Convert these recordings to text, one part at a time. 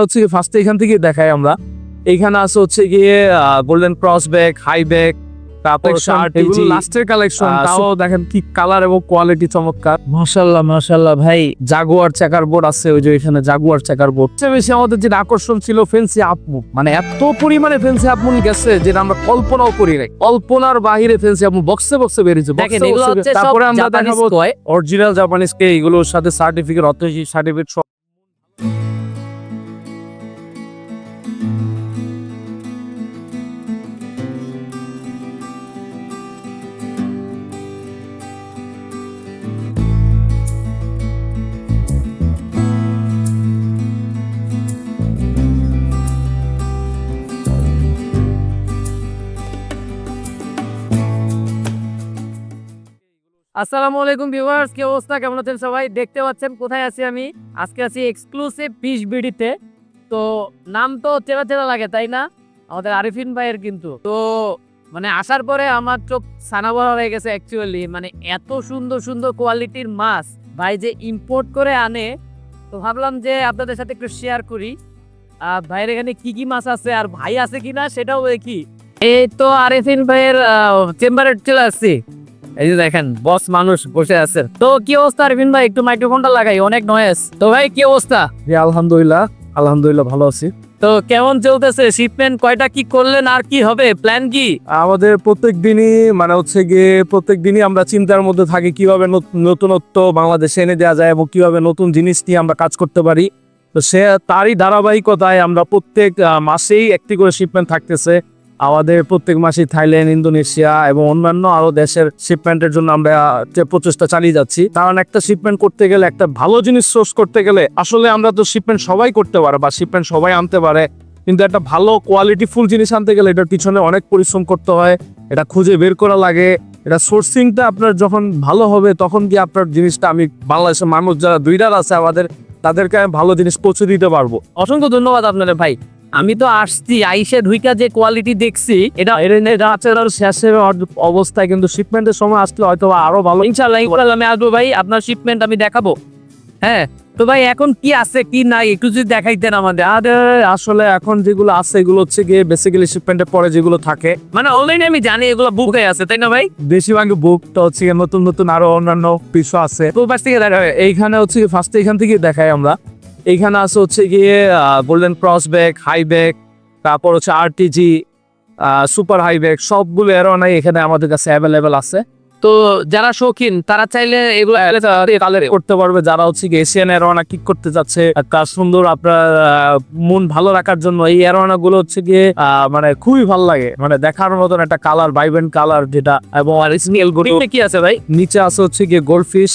হচ্ছে কি ফার্স্টে এখান থেকে দেখাই আমরা। এইখানে আছে হচ্ছে গিয়ে golden cross bag, high bag, তারপর এগুলো লাস্টের কালেকশন। তাও দেখেন কি কালার এবং কোয়ালিটি চমৎকার। মাশাআল্লাহ মাশাআল্লাহ ভাই, জাগুয়ার চেকার বোর্ড আছে, ওই যে এখানে জাগুয়ার চেকার বোর্ড। সবচেয়ে বেশি আমাদের যেটা আকর্ষণ ছিল ফেন্সি আপমুভ, মানে এত পরিমাণে ফেন্সি আপমুভ গেছে যেটা আমরা কল্পনাও করি নাই। কল্পনার বাহিরে ফেন্সি আপমুভ বক্সে বক্সে বেরিয়েছে। দেখেন এগুলো হচ্ছে সব তারপরে আমরা জাপানিজ দেখাবো কয়। অরিজিনাল জাপানিজ কে, এগুলোর সাথে সার্টিফিকেট, অথেন্টিক সার্টিফিকেট সব। আসসালামু আলাইকুম ভিউয়ার্স, কি অবস্থা, কেমন আছেন সবাই? দেখতে পাচ্ছেন কোথায় আছি আমি। আজকে আছি এক্সক্লুসিভ ফিশ বিডিতে। তো নাম তো চেনা চেনা লাগে তাই না, আমাদের আরিফিন ভাইয়ের। কিন্তু তো মানে আসার পরে আমার চোখ সানাবড়া হয়ে গেছে অ্যাকচুয়ালি। মানে এত সুন্দর সুন্দর কোয়ালিটির মাছ ভাই যে ইম্পোর্ট করে আনে, তো ভাবলাম যে আপনাদের সাথে একটু শেয়ার করি ভাইয়ের এখানে কি কি মাছ আছে আর ভাই আছে কিনা সেটাও দেখি। এই তো আরিফিন ভাইয়ের চেম্বারে চলে আসছি। এই যে দেখেন বস মানুষ বসে আছে। তো কি অবস্থা আরবিন ভাই? একটু মাইক্রোফোনটা লাগাই, অনেক নয়েজ। তো ভাই কি অবস্থা? আলহামদুলিল্লাহ আলহামদুলিল্লাহ ভালো আছি। তো কেমন চলতেছে শিপমেন্ট? কয়টা কি করলেন আর কি হবে, প্ল্যান কি? আমাদের প্রত্যেক দিনই মানে হচ্ছে গিয়ে প্রত্যেক দিনই আমরা চিন্তার মধ্যে থাকি কিভাবে নতুনত্ব বাংলাদেশে এনে দেওয়া যায় এবং কিভাবে নতুন জিনিস নিয়ে আমরা কাজ করতে পারি। তো সে তারই ধারাবাহিকতায় আমরা প্রত্যেক মাসেই একটি করে শিপমেন্ট থাকতেছে আমাদের। প্রত্যেক মাসে থাইল্যান্ড, ইন্দোনেশিয়া এবং অন্যান্য আরো দেশের শিপমেন্টের জন্য আমরা প্রচেষ্টা চালিয়ে যাচ্ছি। কারণ একটা শিপমেন্ট করতে গেলে, একটা ভালো জিনিস সোর্স করতে গেলে, আসলে আমরা তো শিপমেন্ট সবাই করতে পারে বা শিপমেন্ট সবাই আনতে পারে, কিন্তু একটা ভালো কোয়ালিটি ফুল জিনিস আনতে গেলে এটার পিছনে অনেক পরিশ্রম করতে হয়, এটা খুঁজে বের করা লাগে। এটা সোর্সিংটা আপনার যখন ভালো হবে তখন কি আপনার জিনিসটা, আমি বাংলাদেশের মানুষ যারা দুইটার আছে আমাদের, তাদেরকে আমি ভালো জিনিস পৌঁছে দিতে পারবো। অসংখ্য ধন্যবাদ আপনাদের ভাই। আমি তো আসছি, আইসে ঢুইকা যে কোয়ালিটি দেখছি, এটা শেষের অবস্থায়, কিন্তু শিপমেন্টের সময় আসলে হয়তো আরো ভালো। ইনশাআল্লাহ আমি আসবো ভাই, আপনার শিপমেন্ট আমি দেখাবো। হ্যাঁ, তো ভাই এখন কি আছে কি নাই একটু যদি দেখাইতেন আমাদের। আসলে এখন যেগুলো আছে এগুলো হচ্ছে গিয়ে বেসিক্যালি শিপমেন্টের পরে যেগুলো থাকে, মানে অনলাইনে আমি জানি এগুলো বুক হয়ে আছে তাই না ভাই? বেশিরভাগ বুকটা হচ্ছে গিয়ে নতুন নতুন আরো অন্যান্য পিসও আছে। তো পাশ থেকে দেখা হয়। এইখানে হচ্ছে ফার্স্টে এখান থেকে দেখাই আমরা। এইখানে আছে হচ্ছে গিয়ে golden cross bag, high bag, তারপর হচ্ছে আরটিজি, সুপার হাই ব্যাগ, সবগুলো এরোনাই এখানে আমাদের কাছে অ্যাভেলেবেল আছে। তো যারা শৌখিন তারা চাইলে এগুলো কালার করতে পারবে। যারা হচ্ছে কি এশিয়ান এরোনা কিক করতে যাচ্ছে, কাজ সুন্দর, আপনার মন ভালো রাখার জন্য এই এরোনা গুলো হচ্ছে গিয়ে মানে খুবই ভালো লাগে, মানে দেখার মতন একটা কালার, ভাইব্রেন্ট কালার যেটা। এবং কি আছে ভাই? নিচে আছে হচ্ছে গিয়ে গোল্ডফিশ,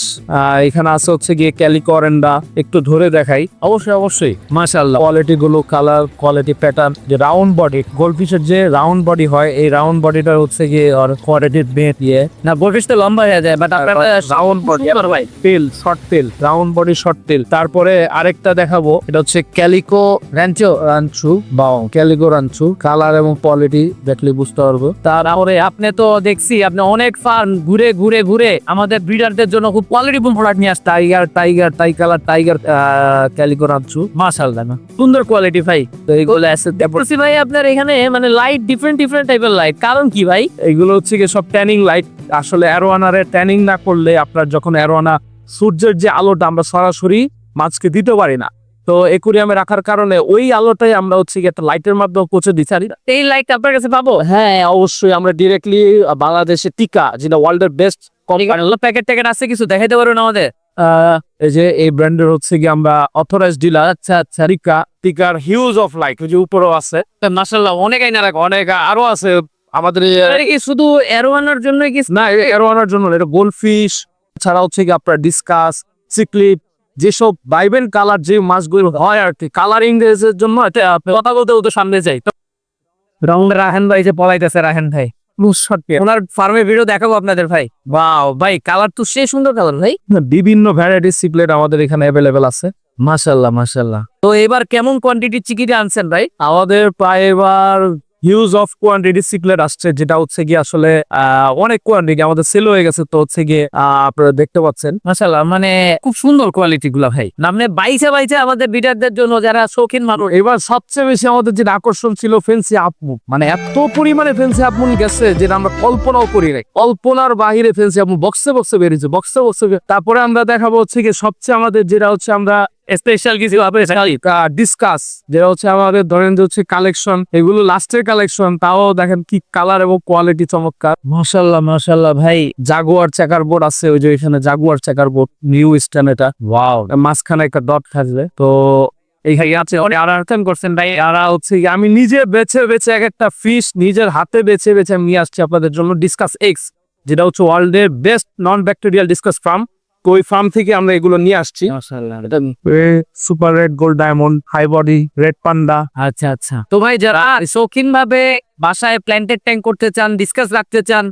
এখানে আছে হচ্ছে গিয়ে ক্যালিকো অরেন্ডা। একটু ধরে দেখাই। অবশ্যই অবশ্যই, মাশাআল্লাহ। কোয়ালিটি গুলো, কালার কোয়ালিটি, প্যাটার্ন, যে রাউন্ড বডি গোল্ডফিশের যে রাউন্ড বডি হয়, এই রাউন্ড বডিটা হচ্ছে গিয়ে কোয়ালিটির বেট দিয়ে না। গোল্ডফিশ তো লম্বা হয়ে যায়, বাট আপনারা রাউন্ড বডি ভাই, tail, short tail, round body short tail. তারপরে আরেকটা দেখাবো, এটা হচ্ছে ক্যালিকো রাঞ্চু বা ক্যালিকো রাঞ্চু। কালার এবং কোয়ালিটি দেখলে বুঝতে পারবো। তারপরে আপনি তো দেখছি আপনি অনেক ফার্ম ঘুরে ঘুরে ঘুরে আমাদের ব্রিডারদের জন্য খুব কোয়ালিটিফুল প্রোডাক্ট নিয়ে আসতে। টাইগার ক্যালিকো রাঞ্চু, মাশাআল্লাহ না, সুন্দর কোয়ালিটি ভাই। তো এইগুলো আছে ভাই আপনার এখানে মানে লাইট ডিফারেন্ট ডিফারেন্ট টাইপের লাইট, কারণ কি ভাই? এইগুলো হচ্ছে কি সব ট্যানিং লাইট। আসলে অ্যারোয়ানারে ট্যানিং না করলে আপনার যখন অ্যারোয়ানা সূর্যের যে আলোটা আমরা সরাসরি মাছকে দিতে পারি না, তো একুরিয়ামে রাখার কারণে ওই আলোটাই আমরা হচ্ছে কি একটা লাইটের মাধ্যমে পৌঁছে দিচ্ছি। এই লাইট আপনার কাছে পাবো? হ্যাঁ অবশ্যই, আমরা ডিরেক্টলি বাংলাদেশে টিকা, যেটা ওয়ার্ল্ডের বেস্ট প্যাকেট ট্যাকেট আছে, কিছু দেখাইতে পারবেন আমাদের? এই যে এই ব্র্যান্ডের হচ্ছে কি আমরা অথরাইজড ডিলার। আচ্ছা আচ্ছা, টিকার হিউজ অফ লাইট যে উপরেও আছে, মাশাআল্লাহ অনেক আইনা রাখো, অনেক আরো আছে আমাদের। শুধু এরোয়ানার জন্য কি না, এরোয়ানার জন্য এটা গোল্ডফিশ ছাড়া হচ্ছে কি আপনার ডিসকাস, সিক্লিপ, যেসব ভাইব্রেন্ট কালার যে মাছগুলো হয় আর কি, কালারিং এর জন্য। কথা বলতে বলতে সামনে যাই। রাহেন ভাই যে পলাইতেছে, রাহেন ভাই ওনার ফার্মের ভিডিও দেখাবো আপনাদের ভাই। ওয়াও ভাই, কালার তো সে সুন্দর কালার ভাই। বিভিন্ন ভ্যারাইটিস সিপ্লেট আমাদের এখানে অ্যাভেলেবেল আছে। মাশাআল্লাহ মাশাআল্লাহ। তো এবার কেমন কোয়ান্টিটি চিকিটি আনছেন ভাই? আমাদের প্রায় এবার হিউজ অফ কোয়ান্টিটি সিকলেট আসছে, যেটা হচ্ছে গিয়ে আসলে অনেক কোয়ান্টিটি আমাদের সেল হয়ে গেছে। তো হচ্ছে গিয়ে আপনারা দেখতে পাচ্ছেন মাশাআল্লাহ, মানে খুব সুন্দর কোয়ালিটি গুলা ভাই। মানে বাইচা বাইচা আমাদের বিটারদের জন্য যারা শৌখিন মানুষ। এবার সবচেয়ে বেশি আমাদের যেটা আকর্ষণ ছিল ফেন্সি আপমুভ, মানে এত পরিমাণে ফেন্সি আপমুভ গেছে যেটা আমরা কল্পনাও করি নাই। কল্পনার বাহিরে ফেন্সি আপমুভ বক্সে বক্সে বেরিয়েছে, বক্সে বক্সে। তারপরে আমরা দেখাবো হচ্ছে কি সবচেয়ে আমাদের যেটা হচ্ছে আমরা স্পেশাল কিছু হবে ডিসকাস, যেটা হচ্ছে আমাদের ধরেন যে হচ্ছে কালেকশন, এগুলো লাস্টের কালেকশন, তাও দেখেন কি কালার এবং কোয়ালিটি চমৎকার। মাশাআল্লাহ মাশাআল্লাহ ভাই। জাগুয়ার চেকার বোর্ড আছে, ওই যে এখানে Jaguar checker board new stand, এটা ওয়াও, মাঝখানে একটা ডট থাকবে। তো এইখানে আছে আর আর্টেন করছেন ভাই। যারা হচ্ছে কি আমি নিজে বেছে বেছে এক একটা ফিশ নিজের হাতে বেছে বেছে আমি নিয়ে আসছি আপনাদের জন্য। ডিসকাস এক্স, যেটা হচ্ছে ওয়ার্ল্ডের বেস্ট নন ব্যাকটেরিয়াল ডিসকাস ফার্ম। তো ওই ফার্ম থেকে আমরা এগুলো নিয়ে আসছি। মাশাআল্লাহ, এটা super red, gold diamond, high body, red panda. আচ্ছা আচ্ছা। তো ভাই যারা শৌখিন ভাবে বাসায় প্ল্যান্টেড ট্যাঙ্ক করতে চান, ডিসকাস রাখতে চান,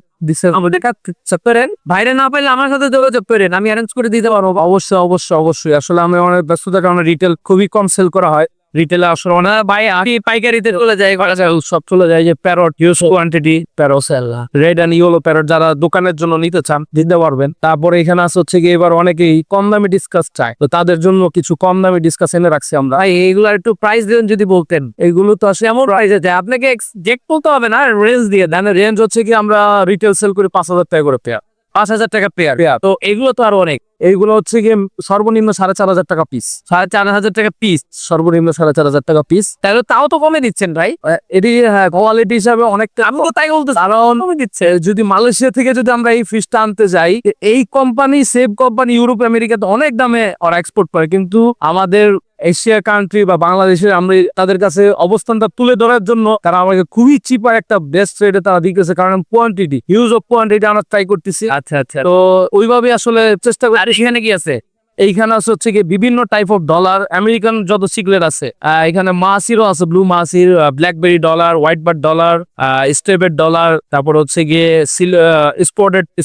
আমাদের কাছে করেন। বাইরে না পাইলে আমার সাথে যোগাযোগ করেন, আমি অ্যারেঞ্জ করে দিতে পারবো। অবশ্যই অবশ্যই অবশ্যই। আসলে আমি অনেক ব্যস্ততার কারণে রিটেল খুবই কম সেল করা হয়। রিটেলে আসলে অনেক ভাই আমি পাইকারিতে চলে যাই, সব চলে যায়। যে parrot huge quantity parrot, red and yellow parrot যারা দোকানের জন্য নিতে চান দিতে পারবেন। তারপরে এখানে আছে হচ্ছে কি এবার অনেকেই কম দামি ডিসকাস চায়, তো তাদের জন্য কিছু কম দামি ডিসকাস এনে রাখছি আমরা। ভাই এইগুলার একটু প্রাইস দিন যদি বলতেন। এগুলো তো আসলে এমন প্রাইস আছে আপনাকে এক্সাক্ট বলতে হবে না, রেঞ্জ দিয়ে দেন। রেঞ্জ হচ্ছে কি আমরা রিটেল সেল করি 5,000 টাকা করে পেয়ার। 5,000 টাকা পেয়ার। তো এগুলো তো আরো অনেক। এইগুলো হচ্ছে গিয়ে সর্বনিম্ন 4,500 টাকা পিস। 4,500 টাকা পিস, সর্বনিম্ন 4,500 টাকা পিস। তাহলে তাও তো কমে দিচ্ছেন ভাই। এটি কোয়ালিটি হিসাবে অনেকটা, আমি তো তাই বলতে কারণ কমে দিচ্ছে। যদি মালয়েশিয়া থেকে যদি আমরা এই ফিশটা আনতে যাই, এই কোম্পানি সেভ কোম্পানি ইউরোপ আমেরিকাতে অনেক দামে ওরা এক্সপোর্ট করে, কিন্তু আমাদের এশিয়া কান্ট্রি বা বাংলাদেশের আমরা তাদের কাছে অবস্থানটা তুলে ধরার জন্য তারা আমাকে খুবই চিপার একটা বেস্ট রেটে তারা দিতেছে, কারণ কোয়ান্টিটি হিউজ অফ কোয়ান্টিটি আমরা ট্রাই করতেছি। আচ্ছা আচ্ছা। তো ওইভাবে আসলে চেষ্টা করি। আর সেখানে কি আছে? এইখানে আছে হচ্ছে কি বিভিন্ন টাইপ অফ ডলার, আমেরিকান যত সিকলেট আছে, এখানে মাসিরও আছে, ব্লু মাসির, blackberry dollar, white bird dollar, স্টেবের ডলার, তারপর হচ্ছে গিয়ে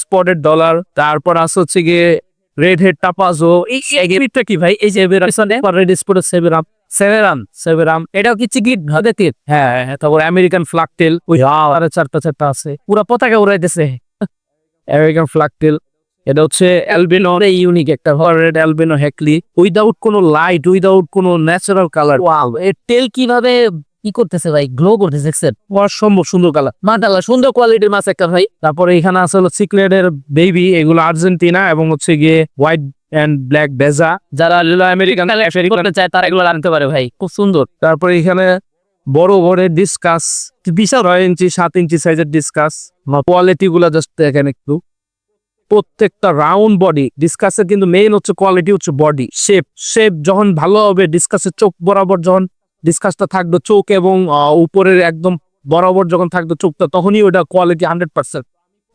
স্পটেড ডলার, তারপর আছে হচ্ছে গিয়ে রেড হেড টাপাজো। এইটা কি ভাই? এই যে রেড স্পটেড সেভেরাম, এটাও কি চিকিট ভাবেতির? হ্যাঁ হ্যাঁ। তারপর আমেরিকান ফ্লাকটেল, ওই আরে চারটা আছে, পুরা পতাকা উড়াইতেছে। আমেরিকান ফ্লাকটেল। এটা হচ্ছে অ্যালবিনো, ইউনিক একটা রেড অ্যালবিনো হ্যাকলি, উইদাউট কোনো লাইট, উইদাউট কোনো ন্যাচারাল কালার। ওয়াও, এর তেল কিভাবে কি করতেছে ভাই, গ্লো করতেছে দেখছেন? অসম্ভব সুন্দর কালার, মাশাআল্লাহ, সুন্দর কোয়ালিটির মাছ একটা ভাই। তারপরে এখানে আছে হলো সিকলেটের বেবি, এগুলো আর্জেন্টিনা এবং হচ্ছে গিয়ে হোয়াইট এন্ড ব্ল্যাক বেজা। যারা আমেরিকান করতে চায় তারা এগুলো আনতে পারে ভাই, খুব সুন্দর। তারপরে এখানে বড় বড় ডিসকাস, বিশাল 6 ইঞ্চি 7 ইঞ্চি সাইজের ডিসকাস। কোয়ালিটি গুলা জাস্ট দেখেন একটু, প্রত্যেকটা রাউন্ড বডি। ডিসকাসের কিন্তু মেইন হচ্ছে কোয়ালিটি হচ্ছে বডি শেপ যখন ভালো হবে, ডিসকাসের চোখ বরাবর যখন ডিসকাসটা থাকবে, চোখ এবং উপরের একদম বরাবর যখন থাকবে চোখটা, তখনই ওটা কোয়ালিটি 100%।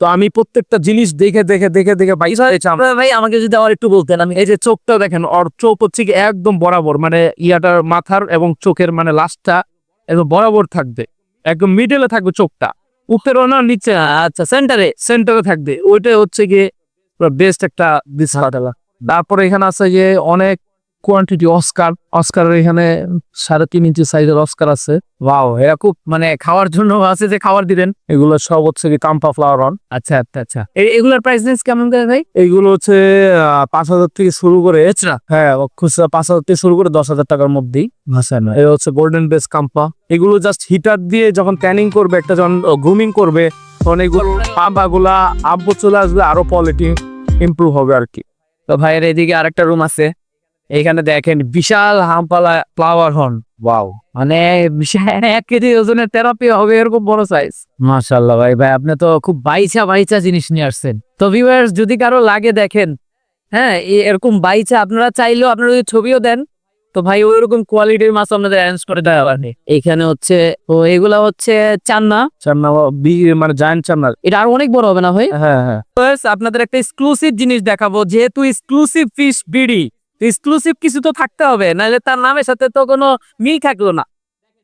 তো আমি প্রত্যেকটা জিনিস দেখে দেখে দেখে দেখে ভাই আমাকে যদি আবার একটু বলতেন। আমি এই যে চোখটা দেখেন, ওর চোখ হচ্ছে কি একদম বরাবর, মানে ইয়াটার মাথার এবং চোখের মানে লাস্টটা একদম বরাবর থাকবে, একদম মিডলে থাকবে চোখটা, উপরেও না নিচে। আচ্ছা, সেন্টারে থাকবে, ওইটা হচ্ছে গিয়ে বেস্ট একটা ডিসকাস। তারপরে এখানে আছে যে অনেক কোয়ান্টিটি অস্কারের এখানে 3.5 ইঞ্চি সাইজের অস্কার আছে। ওয়াও, এরা খুব মানে খাওয়ার জন্য আছে যে খাবার দিবেন। এগুলো সব হচ্ছে কি কাম্পা ফ্লাওয়ার অন। আচ্ছা আচ্ছা আচ্ছা। এগুলোর প্রাইস রেঞ্জ কেমন করে ভাই? এইগুলো হচ্ছে 5,000 থেকে শুরু করে, হ্যাঁ খুচরা 5,000 থেকে শুরু করে 10,000 টাকার মধ্যেই। এই হচ্ছে গোল্ডেন বেস কাম্পা। এগুলো জাস্ট হিটার দিয়ে যখন ট্যানিং করবে, একটা যখন গ্রুমিং করবে, তখন এগুলো পাম্পাগুলা আব্বু চলে আসবে, আরো কোয়ালিটি ইমপ্রুভ হবে আর কি। তো ভাইয়ের এদিকে আরেকটা রুম আছে, এইখানে দেখেন বিশাল হামপালা ফ্লাওয়ার হর্ন। ওয়াও, মানে বিশাল 1 কেজি ওজনের থেরাপি হবে, এরকম বড় সাইজ। মাশাআল্লাহ ভাই, আপনি তো খুব বাইচা জিনিস নিয়ে আসছেন। তো ভিউয়ার্স, যদি কারো লাগে দেখেন, হ্যাঁ এরকম বাইচা আপনারা চাইলেও আপনারা যদি ছবিও দেন, তো ভাই ওইরকম কোয়ালিটির মাছ আপনাদের অ্যারেঞ্জ করে দেওয়া হবে। এইখানে হচ্ছে, তো এগুলা হচ্ছে চান্না মানে জায়ান্ট চান্না। এটা আর অনেক বড় হবে না ভাই? হ্যাঁ হ্যাঁ। আপনাদের একটা এক্সক্লুসিভ জিনিস দেখাবো, যেহেতু এক্সক্লুসিভ ফিশ বিডি, এক্সক্লুসিভ কিছু তো থাকতে হবে, নাহলে তার নামের সাথে তো কোনো মিল থাকলো না।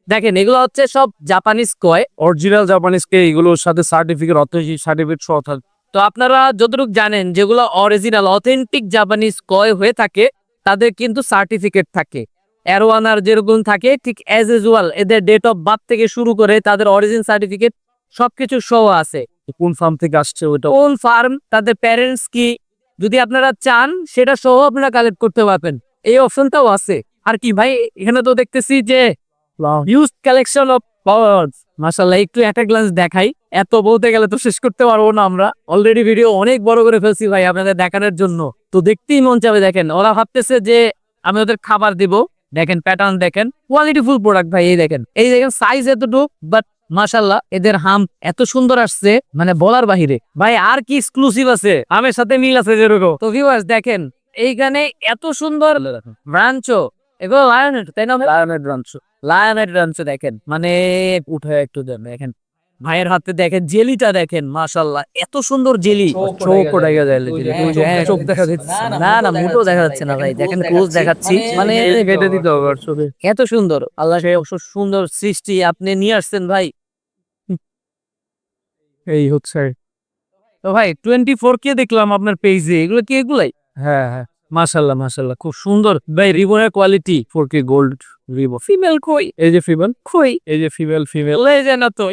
দেখেন এগুলো হচ্ছে সব জাপানিজ কয়, অরিজিনাল জাপানিজ কে, এগুলোর সাথে সার্টিফিকেট, অথেন্টিক সার্টিফিকেট সহ থাকে। তো আপনারা যতটুকু জানেন, যেগুলো অরিজিনাল অথেন্টিক জাপানিজ কয় হয়ে থাকে, তাদের কিন্তু সার্টিফিকেট থাকে। অ্যারোয়ানার যেরকম থাকে ঠিক অ্যাজ ইউজুয়াল এদের ডেট অফ বার্থ থেকে শুরু করে তাদের অরিজিন সার্টিফিকেট সবকিছু সহ আছে। কোন ফার্ম থেকে আসছে ওটা? কোন ফার্ম, তাদের প্যারেন্টস কি, যদি আপনারা চান সেটা সহ আপনারা কালেক্ট করতে পারবেন, এই অপশনটাও আছে। আর কি ভাই, এখানে তো দেখতেছি যে হিউজ কালেকশন অফ ফ্লাওয়ার্স, মাশাআল্লাহ। একটু একটা গ্লান্স দেখাই, এত বলতে গেলে তো শেষ করতে পারবো না আমরা, অলরেডি ভিডিও অনেক বড় করে ফেলছি ভাই আপনাদের দেখানোর জন্য। তো দেখতেই মন চাবে। দেখেন ওরা ভাবতেছে যে আমি ওদের খাবার দিব, দেখেন প্যাটার্ন দেখেন, কোয়ালিটিফুল প্রোডাক্ট ভাই। এই দেখেন সাইজ এতটুকু, বাট মাশাআল্লাহ এদের হাম এত সুন্দর আসছে মানে বলার বাহিরে। ভাই আর কি এক্সক্লুসিভ আছে, আমের সাথে মিল আছে যেরকম। তো ভিউয়ার্স দেখেন এইখানে এত সুন্দর ব্রাঞ্চও, এগুলো লায়নেট তাই না? লায়নেট ব্রাঞ্চ, লায়নেট ব্রাঞ্চ দেখেন, মানে উঠে একটু দেন। দেখেন ভাইয়ের হাতে দেখেন জেলিটা দেখেন, মাশাআল্লাহ এত সুন্দর জেলি। চোখ দেখা যায়, চোখ দেখা যাচ্ছে না, না মোটেও দেখা যাচ্ছে না ভাই। দেখেন ক্লোজ দেখাচ্ছি, মানে কেটে দিতে হবে ছবি। এত সুন্দর, আল্লাহ সেই সুন্দর সৃষ্টি আপনি নিয়ে আসছেন ভাই। এই হচ্ছে। তো ভাই 24K দেখলাম আপনার পেজে, এগুলো কি এগুলাই? হ্যাঁ হ্যাঁ, মাশাআল্লাহ মাশাআল্লাহ খুব সুন্দর ভাই। রিবনের quality 4K gold ribbon. Female কই? এই যে ফিমেল, কই? এই যে ফিমেল ফিমেল বলে যায় না তো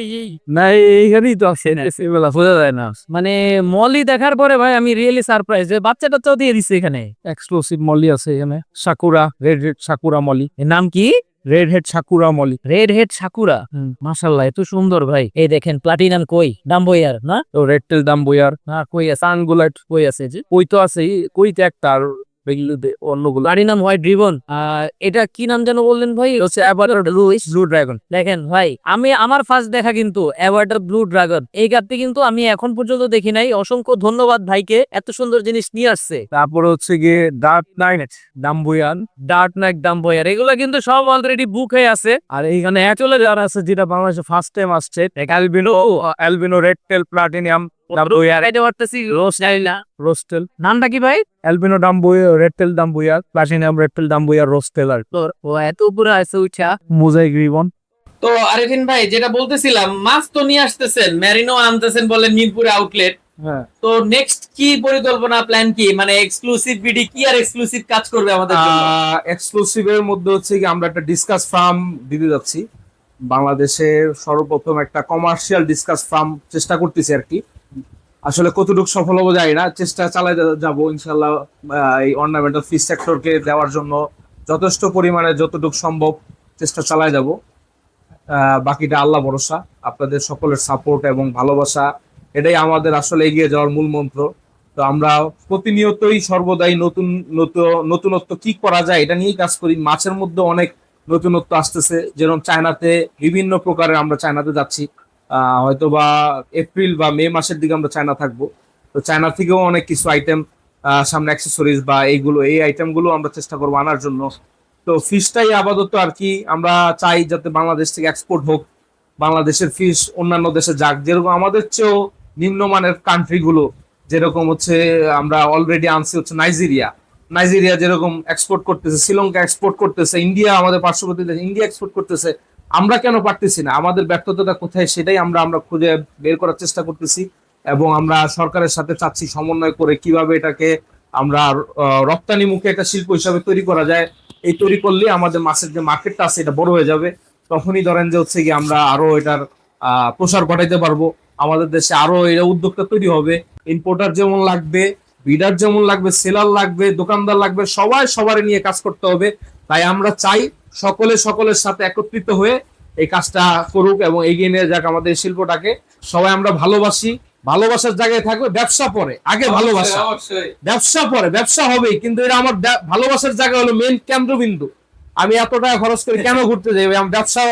না, এইখানেই তো আছে ফিমেল, বোঝা যায় না। মানে মলি দেখার পরে ভাই আমি রিয়েলি সারপ্রাইজ, বাচ্চাটা তো দিয়ে দিচ্ছে এখানে। এক্সক্লুসিভ মলি আছে এখানে, Sakura red head Sakura molly. এর নাম কি? Red head Sakura molly. Red head Sakura, মাশাআল্লাহ এত সুন্দর ভাই। এই দেখেন প্লাটিনাম কই, ডাম্বয়ার না তো রেড টেল দাম বইয়ার না কই আছে? সানগুলাইট কই আছে যে কই তো আছে, কইতে একটা আর অন্যগুলো। Platinum white ribbon. এটা কি নাম যেন বললেন ভাই? হচ্ছে অ্যাভাটার ব্লু ড্রাগন। দেখেন ভাই আমি আমার ফার্স্ট দেখা কিন্তু অ্যাভাটার ব্লু ড্রাগন, এই গাছটি কিন্তু আমি এখন পর্যন্ত দেখি নাই। অসংখ্য ধন্যবাদ ভাইকে, এত সুন্দর জিনিস নিয়ে আসছে। তারপরে হচ্ছে গিয়ে ডার্ক নাইট দাম্বুয়ান। ডার্ক নাইট ডাম্বয়ার, এগুলো কিন্তু সব অলরেডি বুক হয়ে আছে। আর এইখানে চলে যারা আছে, যেটা বাংলাদেশে ফার্স্ট টাইম আসছে, albino, albino red tail platinum dumbo ear rosetail. নামটা কি ভাই? Albino dumbo ear, red tail dumbo ear, platinum red tail dumbo ear rosetail. আর ও এত উপরে আছে উঠা। Mosaic ribbon. তো আরিফিন ভাই যেটা বলতেছিলাম, মাছ তো নিয়ে আসতেছেন, ম্যারিনো আনতেছেন বলেন মিরপুরে আউটলেট। হ্যাঁ, তো নেক্সট কি পরিকল্পনা, প্ল্যান কি? মানে এক্সক্লুসিভ বিডি কি আর এক্সক্লুসিভ কাজ করবে আমাদের জন্য? এক্সক্লুসিভের মধ্যে হচ্ছে কি আমরা একটা ডিসকাস ফার্ম দিতে যাচ্ছি। বাংলাদেশের সর্বপ্রথম একটা কমার্শিয়াল ডিসকাস ফার্ম চেষ্টা করতেছি আর কি। আসলে কতটুকু সফল হবো জানি না, চেষ্টা চালাই যাবো ইনশাল্লাহ। এই অর্নামেন্টাল ফিশ সেক্টরকে দেওয়ার জন্য যথেষ্ট পরিমাণে যতটুকু সম্ভব চেষ্টা চালাই যাব। বাকিটা আল্লাহ ভরসা, আপনাদের সকলের সাপোর্ট এবং ভালোবাসা, এটাই আমাদের আসলে এগিয়ে যাওয়ার মূল মন্ত্র। তো আমরা প্রতিনিয়তই সর্বদাই নতুন নতুনত্ব কি করা যায় এটা নিয়েই কাজ করি। মাছের মধ্যে অনেক নতুনত্ব আসতেছে, যেরকম চায়নাতে বিভিন্ন প্রকারের, আমরা চায়নাতে যাচ্ছি হয়তো বা এপ্রিল বা মে মাসের দিকে আমরা চায়না থাকবো। তো চায়না থেকেও অনেক কিছু আইটেম সামনে, অ্যাক্সেসরিজ বা এই আইটেমগুলো আমরা চেষ্টা করবো আনার জন্য। তো ফিশটাই আপাতত আর কি আমরা চাই যাতে বাংলাদেশ থেকে এক্সপোর্ট হোক, বাংলাদেশের ফিশ অন্যান্য দেশে যাক। যেরকম আমাদের চেয়েও নিম্নমানের কান্ট্রিগুলো, যেরকম হচ্ছে আমরা অলরেডি আনছি হচ্ছে নাইজেরিয়া যেরকম এক্সপোর্ট করতেছে, শ্রীলঙ্কা এক্সপোর্ট করতেছে, ইন্ডিয়া আমাদের পার্শ্ববর্তী দেশ ইন্ডিয়া এক্সপোর্ট করতেছে। আমরা কেন পারতেছি না? আমাদের ব্যর্থতাটা কোথায় সেটাই আমরা খুঁজে বের করার চেষ্টা করতেছি। এবং আমরা সরকারের সাথে চাচ্ছি সমন্বয় করে কিভাবে এটাকে আমরা রপ্তানি মুখে একটা শিল্প হিসাবে তৈরি করা যায়। এই তৈরি করলে আমাদের মাছের যে মার্কেটটা আছে এটা বড় হয়ে যাবে। তখনই ধরেন যে হচ্ছে কি আমরা আরো এটার প্রসার ঘটাইতে পারবো। আমাদের দেশে আরো এটা উদ্যোক্তা তৈরি হবে। ইম্পোর্টার যেমন লাগবে, বিডার যেমন লাগবে, সেলার লাগবে, দোকানদার লাগবে, সবার নিয়ে কাজ করতে হবে। তাই আমরা চাই সকলের সাথে একত্রিত হয়ে এই কাজটা করুক এবং এগিয়ে নিয়ে যাক আমাদের এই শিল্পটাকে। সবাই আমরা ভালোবাসি, ভালোবাসার জায়গায় থাকবে, ব্যবসা পরে, আগে ভালোবাসা, ব্যবসা পরে। ব্যবসা হবেই, কিন্তু এটা আমার ভালোবাসার জায়গা হলো মেন কেন্দ্রবিন্দু। আমি এত টাকা খরচ করে কেন ঘুরতে যাই? আমি ব্যবসা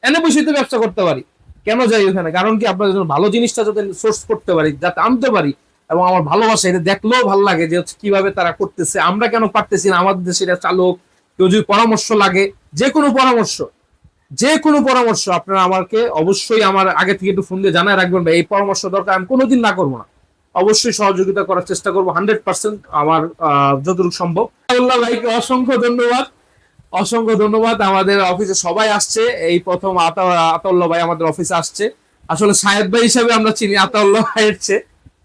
এনে বসে তো ব্যবসা করতে পারি, কেন যাই ওখানে? কারণ কি আপনার জন্য ভালো জিনিসটা যাতে সোর্স করতে পারি, যাতে আনতে পারি, এবং আমার ভালোবাসা এটা দেখলেও ভালো লাগে যে হচ্ছে কিভাবে তারা করতেছে, আমরা কেন পারতেছি না? আমাদের দেশে এটা চালক, কেউ যদি পরামর্শ লাগে, যে কোনো পরামর্শ আপনারা আমাকে অবশ্যই আমার আগে থেকে একটু ফোন দিয়ে জানায় রাখবেন, ভাই এই পরামর্শ দরকার, আমি কোনোদিন না করবো না, অবশ্যই সহযোগিতা করার চেষ্টা করবো 100% আমার যতটুকু সম্ভব। আল্লাহ ভাইকে অসংখ্য ধন্যবাদ। আমাদের অফিসে সবাই আসছে, এই প্রথম আতাউল্লাহ ভাই আমাদের অফিসে আসছে। আসলে শাহেদ ভাই হিসাবে আমরা চিনি আতাউল্লাহ ভাইয়ের চেয়ে।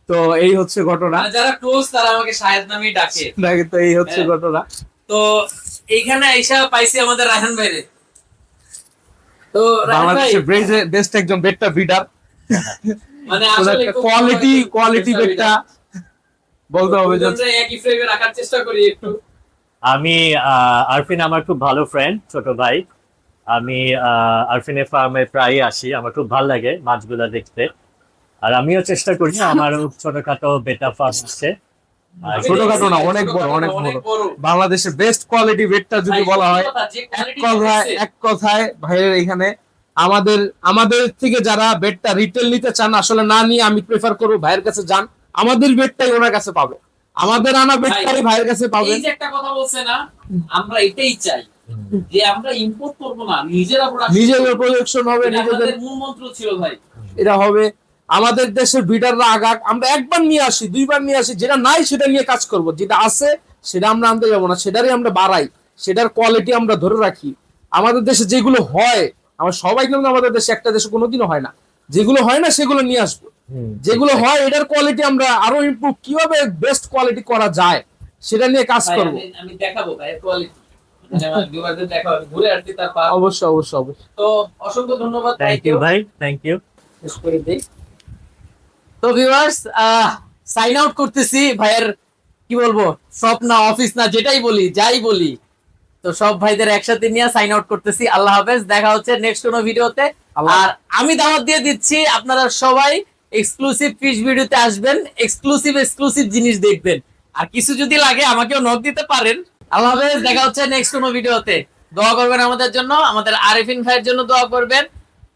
তো এই হচ্ছে ঘটনা, যারা ক্লোজ তারা আমাকে শাহেদ নামেই ডাকে। তো এই হচ্ছে ঘটনা। তো এইখানে আইসা পাইছি আমাদের রায়হান ভাইরে। তো রায়হান ভাই, বাংলাদেশের বেস্ট একজন বেডটা ব্রিডার, মানে আসলে খুব কোয়ালিটি বেডটা বলতে হবে যে দুজনরে একই ফ্রেমে রাখার চেষ্টা করি একটু। আমি আরফিন আমার খুব ভালো ফ্রেন্ড, ছোট ভাই। আমি আরফিনের ফার্মে প্রায়ই আসি, আমার খুব ভালো লাগে মাছগুলা দেখতে। আর আমিও চেষ্টা করি, আমারও ছোটখাটো বেটা ফার্ম আছে। ছোটখাটো না, অনেক বড়, অনেক বড়। বাংলাদেশের বেস্ট কোয়ালিটি বেডটা যদি বলা হয়, এক কথায় ভাইয়ের এখানে আমাদের থেকে যারা বেডটা রিটেল নিতে চান, আসলে না নিয়ে আমি প্রেফার করবো ভাইয়ের কাছে যান। আমাদের বেডটাই ওনার কাছে পাবে, আমাদের আনা বেডটাই ভাইয়ের কাছে পাবে। এই যে একটা কথা বলছে না, আমরা এটাই চাই যে আমরা ইম্পোর্ট করব না, নিজেরা নিজেদের প্রোডাকশন হবে, নিজেদের মূল মন্ত্র ছিল ভাই। এটা হবে। আমাদের দেশের ব্রিডাররা আগাক, আমরা একবার নিয়ে আসি, দুইবার নিয়ে আসি, যেটা নাই সেটা নিয়ে কাজ করব, যেটা আছে সেটা আমরা আনতে যাবো না, সেটারই আমরা বাড়াই, সেটার কোয়ালিটি আমরা ধরে রাখি। আমাদের দেশে যেগুলো হয়, আমার সবাই কিন্তু আমাদের দেশে একটা দেশে কোনোদিনও হয় না, যেগুলো হয় না সেগুলো নিয়ে আসবো। যেগুলো হয় এটার কোয়ালিটি আমরা আরো ইমপ্রুভ, কিভাবে বেস্ট কোয়ালিটি করা যায় সেটা নিয়ে কাজ করব। আমি দেখাবো ভাই কোয়ালিটি, মানে আমার ভিউয়ারদের দেখাবো, আমি ঘুরে আসছি তার পা। অবশ্যই অবশ্যই অবশ্যই। তো অসংখ্য ধন্যবাদ, থ্যাংক ইউ ভাই, থ্যাংক ইউ। তো ভিউয়ার্স, সাইন আউট করতেছি ভাইয়ের, কি বলবো, শপ না অফিস না যেটাই বলি, যাই বলি, তো সব ভাইদের একসাথে নিয়ে সাইন আউট করতেছি। আল্লাহ হাফেজ, দেখা হচ্ছে নেক্সট কোনো ভিডিওতে। আর আমি দাওয়াত দিয়ে দিচ্ছি, আপনারা সবাই এক্সক্লুসিভ ফিশ ভিডিওতে আসবেন, এক্সক্লুসিভ জিনিস দেখবেন। আর কিছু যদি লাগে আমাকেও নক দিতে পারেন। আল্লাহ হাফেজ, দেখা হচ্ছে নেক্সট কোনো ভিডিওতে। দোয়া করবেন আমাদের জন্য, আমাদের আরিফিন ভাইয়ের জন্য দোয়া করবেন,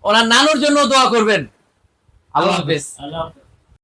ওনার নানুর জন্য দোয়া করবেন। আল্লাহ হাফেজ। আল্লাহ হাফেজ।